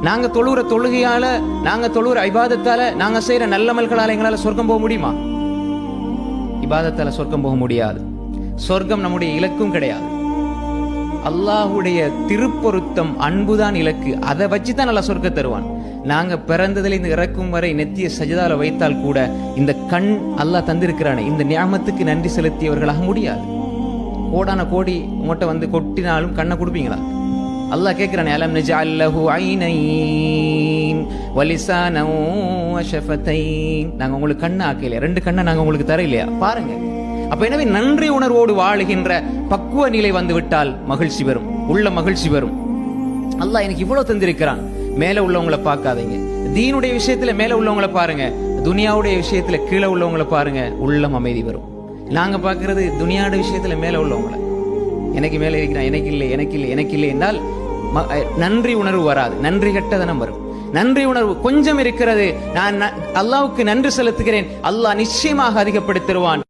நாங்க தொழுகிற தொழுகையால, நாங்க தொழுகிற இபாதத்தால, நாங்க செய்யற நல்லமல்களால எங்களால சொர்க்கம் போக முடியுமா? இபாதத்தால சொர்க்கம் போக முடியாது. சொர்க்கம் நம்முடைய இலக்கும் கிடையாது. அல்லாஹுடைய திருப்பொருத்தம், அன்புதான் இலக்கு. அதை வச்சுதான் நல்லா சொர்க்க தருவான். நாங்க பிறந்ததில் இந்த இறக்கும் வரை நெத்திய சஜதால வைத்தால் கூட இந்த கண் அல்லாஹ் தந்திருக்கிறானே, இந்த நியாமத்துக்கு நன்றி செலுத்தியவர்களாக முடியாது. கோடான கோடி உங்கள்கிட்ட வந்து கொட்டினாலும் கண்ணை கொடுப்பீங்களா? அல்லாஹ் கேட்கிறானே, அலம் நஜஅல் லஹு ஐனைன் வலிசானன் வஷஃபதைன். நாங்க உங்களுக்கு கண்ணை ஆக்கலையா? 2 கண்ணை நாங்க உங்களுக்கு தர இல்லையா? பாருங்க. அப்ப எனவே நன்றி உணர்வோடு வாழுகின்ற பக்குவ நிலை வந்து விட்டால் மகிழ்ச்சி வரும், உள்ள மகிழ்ச்சி வரும். அல்லாஹ் எனக்கு இவ்வளவு தந்திருக்கிறான். மேல உள்ளவங்களை பார்க்காதீங்க. தீனுடைய விஷயத்துல மேல உள்ளவங்களை பாருங்க, துனியாவுடைய விஷயத்துல கீழே உள்ளவங்களை பாருங்க, உள்ளம் அமைதி வரும். நாங்க பாக்குறது துனியாவுடைய விஷயத்துல மேல உள்ளவங்களை, எனக்கு மேல இருக்கிறான், எனக்கு இல்லை, எனக்கு இல்லை, எனக்கு இல்லை என்றால் நன்றி உணர்வு வராது, நன்றி கெட்டதனம் வரும். நன்றி உணர்வு கொஞ்சம் இருக்கிறது, நான் அல்லாஹ்வுக்கு நன்றி செலுத்துகிறேன், அல்லாஹ் நிச்சயமாக அதிகப்படுத்திடுவான்.